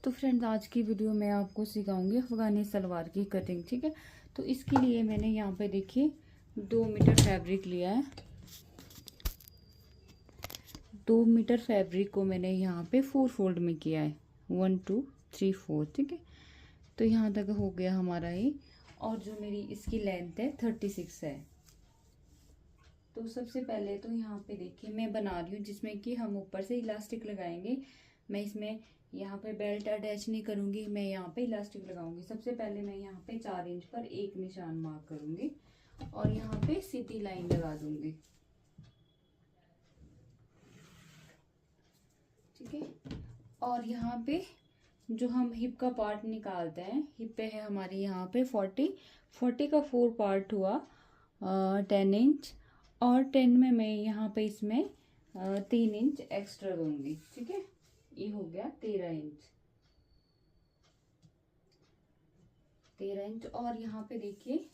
तो फ्रेंड्स, आज की वीडियो में आपको सिखाऊंगी अफगानी सलवार की कटिंग। ठीक है, तो इसके लिए मैंने यहाँ पे देखिए 2 मीटर फैब्रिक लिया है। 2 मीटर फैब्रिक को मैंने यहाँ पे 4 फोल्ड में किया है, 1 2 3 4। ठीक है, तो यहाँ तक हो गया हमारा ये। और जो मेरी इसकी लेंथ है 36 है। तो सबसे पहले तो यहाँ पे देखिए मैं बना रही हूँ जिसमें कि हम ऊपर से इलास्टिक लगाएंगे। मैं इसमें यहाँ पे बेल्ट अटैच नहीं करूँगी, मैं यहाँ पे इलास्टिक लगाऊंगी। सबसे पहले मैं यहाँ पे 4 इंच पर एक निशान मार्क करूँगी और यहाँ पे सीधी लाइन लगा दूंगी। ठीक है, और यहाँ पे जो हम हिप का पार्ट निकालते हैं, हिप पे है हमारी यहाँ पे 40 का 4 पार्ट हुआ 10 इंच, और 10 में मैं यहाँ पे इसमें 3 इंच एक्स्ट्रा दूंगी। ठीक है, ये हो गया 13 इंच। 13 इंच, और यहाँ पे देखिए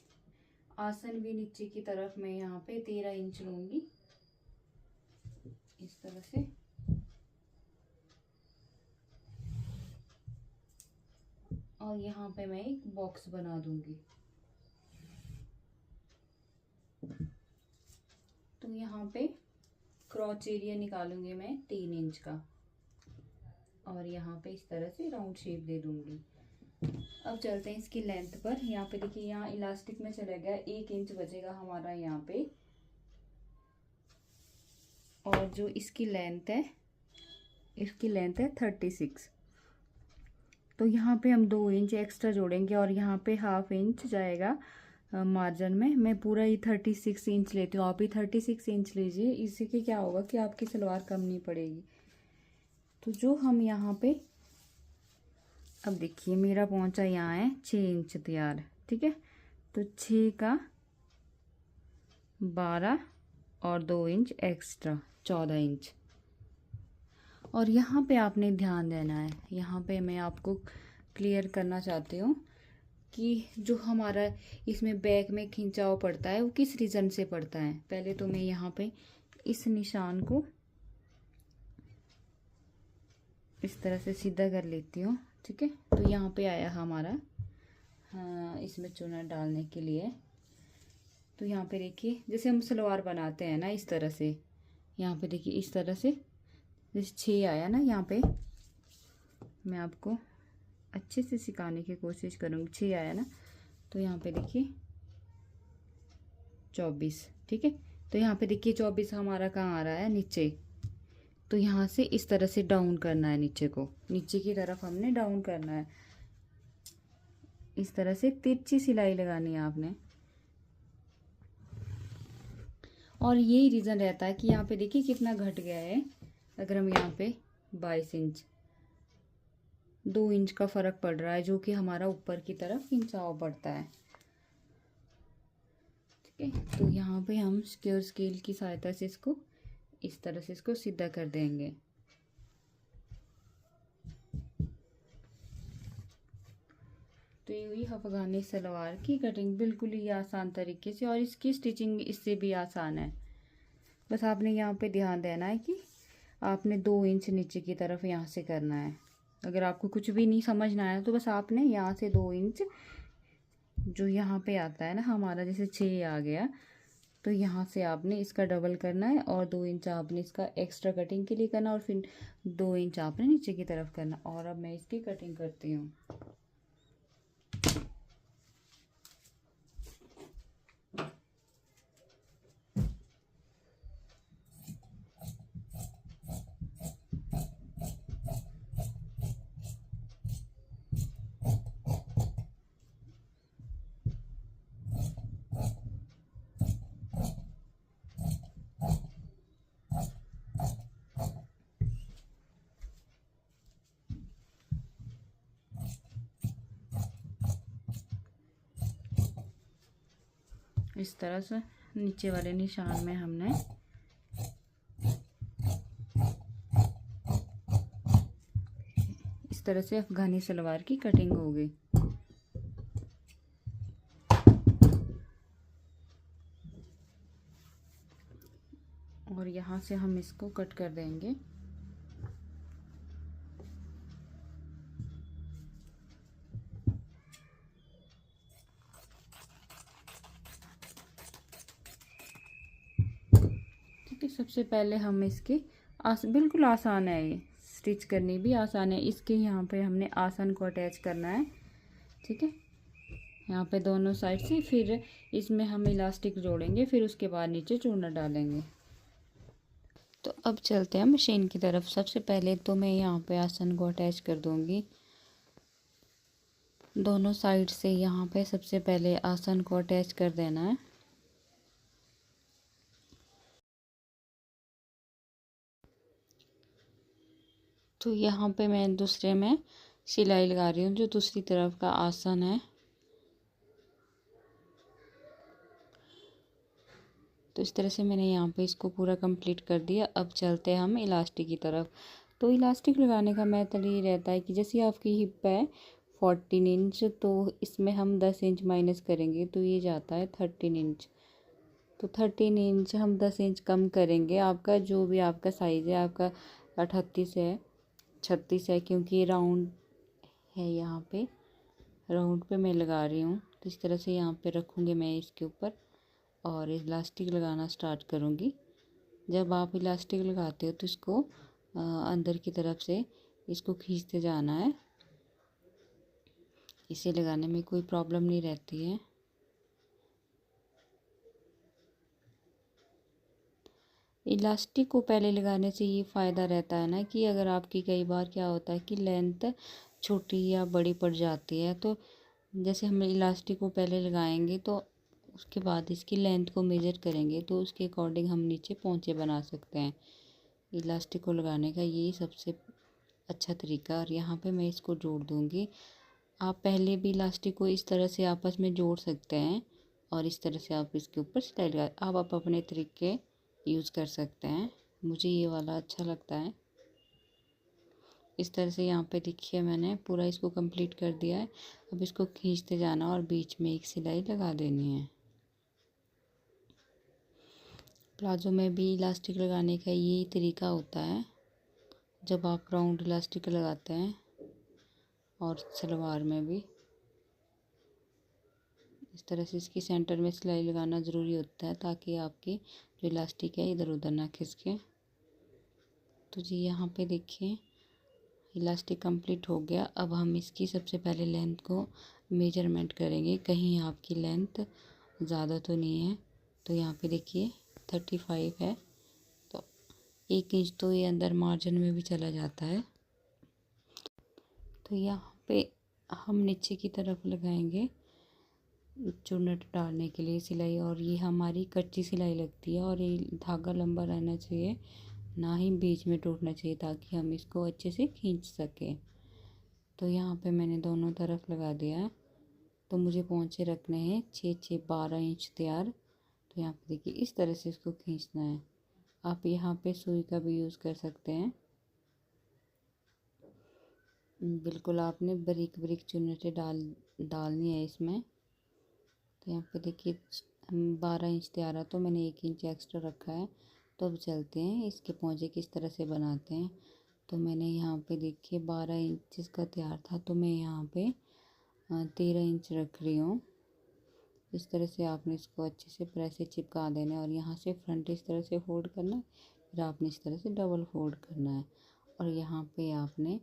आसन भी नीचे की तरफ मैं यहाँ पे 13 इंच लूंगी इस तरह से। और यहाँ पे मैं एक बॉक्स बना दूंगी। तो यहाँ पे क्रॉच एरिया निकालूंगी मैं 3 इंच का, और यहाँ पे इस तरह से राउंड शेप दे दूंगी। अब चलते हैं इसकी लेंथ पर। यहाँ पे देखिए यहाँ इलास्टिक में चला गया 1 इंच बचेगा हमारा यहाँ पे, और जो इसकी लेंथ है 36। तो यहाँ पे हम 2 इंच एक्स्ट्रा जोड़ेंगे, और यहाँ पे ½ इंच जाएगा मार्जिन में। मैं पूरा ही 36 इंच लेती हूँ, आप भी 36 इंच लीजिए। इससे कि क्या होगा कि आपकी सलवार कम नहीं पड़ेगी। तो जो हम यहाँ पे, अब देखिए मेरा पहुँचा यहाँ है 6 इंच तैयार। ठीक है, तो 6 का 12 और 2 इंच एक्स्ट्रा 14 इंच। और यहाँ पे आपने ध्यान देना है, यहाँ पे मैं आपको क्लियर करना चाहती हूँ कि जो हमारा इसमें बैक में खिंचाव पड़ता है वो किस रीज़न से पड़ता है। पहले तो मैं यहाँ पे इस निशान को इस तरह से सीधा कर लेती हूँ। ठीक है, तो यहाँ पे आया हमारा, हाँ, इसमें चुना डालने के लिए। तो यहाँ पे देखिए जैसे हम सलवार बनाते हैं ना, इस तरह से, यहाँ पे देखिए इस तरह से जैसे 6 आया ना, यहाँ पे मैं आपको अच्छे से सिखाने की कोशिश करूँगी। 6 आया ना, तो यहाँ पे देखिए 24। ठीक है, तो यहाँ पे देखिए 24 हमारा कहाँ आ रहा है, नीचे। तो यहाँ से इस तरह से डाउन करना है, नीचे को, नीचे की तरफ हमने डाउन करना है। इस तरह से तिरछी सिलाई लगानी है आपने। और यही रीज़न रहता है कि यहाँ पे देखिए कितना घट गया है। अगर हम यहाँ पे 22 इंच, 2 इंच का फ़र्क पड़ रहा है, जो कि हमारा ऊपर की तरफ खिंचाव पड़ता है। ठीक है, तो यहाँ पे हम स्केल की सहायता से इसको इस तरह से इसको सीधा कर देंगे। तो ये हुई अफगानी सलवार की कटिंग, बिल्कुल ही आसान तरीके से, और इसकी स्टिचिंग इससे भी आसान है। बस आपने यहाँ पे ध्यान देना है कि आपने 2 इंच नीचे की तरफ यहाँ से करना है। अगर आपको कुछ भी नहीं समझना आया तो बस आपने यहाँ से 2 इंच जो यहाँ पे आता है ना हमारा, जैसे 6 आ गया, तो यहाँ से आपने इसका डबल करना है, और 2 इंच आपने इसका एक्स्ट्रा कटिंग के लिए करना, और फिर 2 इंच आपने नीचे की तरफ करना। और अब मैं इसकी कटिंग करती हूँ। इस तरह से नीचे वाले निशान में हमने इस तरह से अफगानी सलवार की कटिंग होगी। और यहाँ से हम इसको कट कर देंगे। कि सबसे पहले हम इसके बिल्कुल आसान है, ये स्टिच करनी भी आसान है। इसके यहाँ पे हमने आसन को अटैच करना है, ठीक है, यहाँ पे दोनों साइड से। फिर इसमें हम इलास्टिक जोड़ेंगे, फिर उसके बाद नीचे चूना डालेंगे। तो अब चलते हैं मशीन की तरफ। सबसे पहले तो मैं यहाँ पे आसन को अटैच कर दूँगी दोनों साइड से। यहाँ पे सबसे पहले आसन को अटैच कर देना है। तो यहाँ पे मैं दूसरे में सिलाई लगा रही हूँ, जो दूसरी तरफ का आसन है। तो इस तरह से मैंने यहाँ पे इसको पूरा कंप्लीट कर दिया। अब चलते हैं हम इलास्टिक की तरफ। तो इलास्टिक लगाने का मेथड ये रहता है कि जैसे आपकी हिप है 14 इंच, तो इसमें हम 10 इंच माइनस करेंगे, तो ये जाता है 13 इंच। तो 13 इंच हम 10 इंच कम करेंगे। आपका जो भी आपका साइज़ है, आपका 38 है, 36 है, क्योंकि ये राउंड है, यहाँ पे राउंड पे मैं लगा रही हूँ। तो इस तरह से यहाँ पे रखूँगी मैं इसके ऊपर और इलास्टिक लगाना स्टार्ट करूँगी। जब आप इलास्टिक लगाते हो तो इसको अंदर की तरफ से इसको खींचते जाना है। इसे लगाने में कोई प्रॉब्लम नहीं रहती है। इलास्टिक को पहले लगाने से ये फ़ायदा रहता है ना कि अगर आपकी कई बार क्या होता है कि लेंथ छोटी या बड़ी पड़ जाती है, तो जैसे हम इलास्टिक को पहले लगाएंगे तो उसके बाद इसकी लेंथ को मेज़र करेंगे, तो उसके अकॉर्डिंग हम नीचे पोंचे बना सकते हैं। इलास्टिक को लगाने का यही सबसे अच्छा तरीका। और यहाँ पे मैं इसको जोड़ दूँगी। आप पहले भी इलास्टिक को इस तरह से आपस में जोड़ सकते हैं और इस तरह से आप इसके ऊपर सिलाई लगा, आप अपने तरीके यूज़ कर सकते हैं। मुझे ये वाला अच्छा लगता है। इस तरह से यहाँ पे देखिए मैंने पूरा इसको कंप्लीट कर दिया है। अब इसको खींचते जाना और बीच में एक सिलाई लगा देनी है। प्लाजो में भी इलास्टिक लगाने का यही तरीका होता है। जब आप राउंड इलास्टिक लगाते हैं और सलवार में भी इस तरह से इसकी सेंटर में सिलाई लगाना ज़रूरी होता है, ताकि आपकी जो इलास्टिक है इधर उधर ना खिसके। तो जी यहाँ पे देखिए इलास्टिक कंप्लीट हो गया। अब हम इसकी सबसे पहले लेंथ को मेजरमेंट करेंगे, कहीं आपकी लेंथ ज़्यादा तो नहीं है। तो यहाँ पे देखिए 35 है, तो 1 इंच तो ये अंदर मार्जिन में भी चला जाता है। तो यहाँ पे हम नीचे की तरफ लगाएंगे चुन्नट डालने के लिए सिलाई, और ये हमारी कच्ची सिलाई लगती है और ये धागा लंबा रहना चाहिए, ना ही बीच में टूटना चाहिए, ताकि हम इसको अच्छे से खींच सकें। तो यहाँ पे मैंने दोनों तरफ लगा दिया है। तो मुझे पोंचे रखने हैं 6 12 इंच तैयार। तो यहाँ पे देखिए इस तरह से इसको खींचना है। आप यहाँ पे सुई का भी यूज़ कर सकते हैं। बिल्कुल आपने बारीक बारीक चुन्नटें डालनी है इसमें। तो यहाँ पे देखिए 12 इंच तैयार है, तो मैंने 1 इंच एक्स्ट्रा रखा है। तो अब चलते हैं इसके पोंचे किस तरह से बनाते हैं। तो मैंने यहाँ पे देखिए 12 इंच इसका तैयार था, तो मैं यहाँ पे 13 इंच रख रही हूँ। इस तरह से आपने इसको अच्छे से प्रेस से चिपका देना है और यहाँ से फ्रंट इस तरह से फोल्ड करना है, फिर आपने इस तरह से डबल फोल्ड करना है और यहाँ पे आपने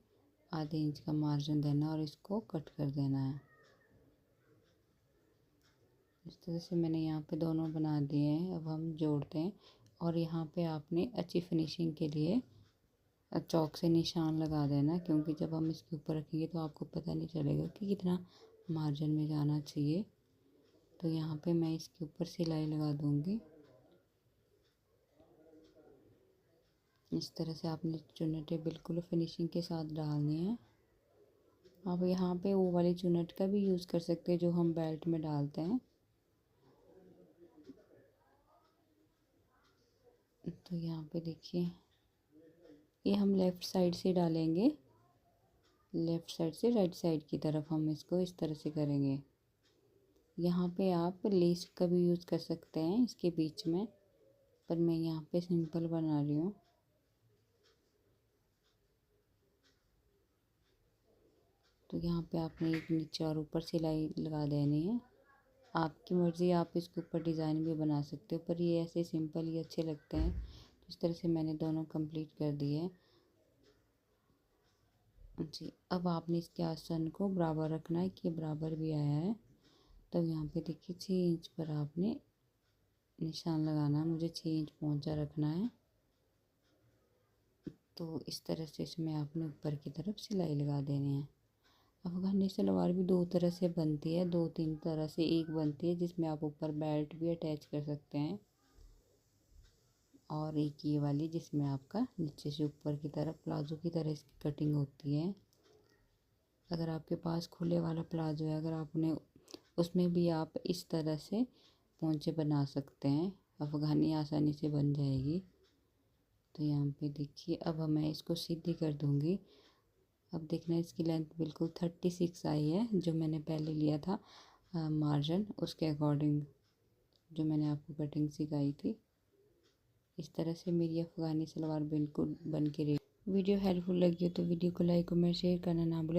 आधे इंच का मार्जिन देना और इसको कट कर देना है। इस तरह से मैंने यहाँ पे दोनों बना दिए हैं। अब हम जोड़ते हैं और यहाँ पे आपने अच्छी फिनिशिंग के लिए चौक से निशान लगा देना, क्योंकि जब हम इसके ऊपर रखेंगे तो आपको पता नहीं चलेगा कि कितना मार्जिन में जाना चाहिए। तो यहाँ पे मैं इसके ऊपर सिलाई लगा दूँगी। इस तरह से आपने चुन्नटें बिल्कुल फिनिशिंग के साथ डालनी है। आप यहाँ पे वो वाली चुन्नट का भी यूज़ कर सकते हैं जो हम बेल्ट में डालते हैं। तो यहाँ पे देखिए ये हम लेफ़्ट साइड से डालेंगे, लेफ़्ट साइड से राइट साइड की तरफ हम इसको इस तरह से करेंगे। यहाँ पे आप लेस का भी यूज़ कर सकते हैं इसके बीच में, पर मैं यहाँ पे सिंपल बना रही हूँ। तो यहाँ पे आपने एक नीचे और ऊपर सिलाई लगा देनी है। आपकी मर्ज़ी, आप इसके ऊपर डिज़ाइन भी बना सकते हो, पर ये ऐसे सिंपल ही अच्छे लगते हैं। इस तरह से मैंने दोनों कंप्लीट कर दिए हैं जी। अब आपने इसके आसन को बराबर रखना है कि बराबर भी आया है। तब यहाँ पे देखिए 6 इंच पर आपने निशान लगाना है। मुझे 6 इंच पहुँचा रखना है। तो इस तरह से इसमें आपने ऊपर की तरफ सिलाई लगा देनी है। अफ़गानी सलवार भी दो तरह से बनती है, 2-3 तरह से। एक बनती है जिसमें आप ऊपर बेल्ट भी अटैच कर सकते हैं, और एक ये वाली जिसमें आपका नीचे से ऊपर की तरफ प्लाजो की तरह इसकी कटिंग होती है। अगर आपके पास खुले वाला प्लाजो है, अगर आपने उसमें भी आप इस तरह से पोंचे बना सकते हैं। अफ़गानी आसानी से बन जाएगी। तो यहाँ पे देखिए अब मैं इसको सीधी कर दूँगी। अब देखना इसकी लेंथ बिल्कुल 36 आई है, जो मैंने पहले लिया था मार्जिन, उसके अकॉर्डिंग जो मैंने आपको कटिंग सिखाई थी। इस तरह से मेरी अफ़गानी सलवार बिल्कुल बन के रेडी। वीडियो हेल्पफुल लगी हो तो वीडियो को लाइक कमेंट शेयर करना ना भूलें।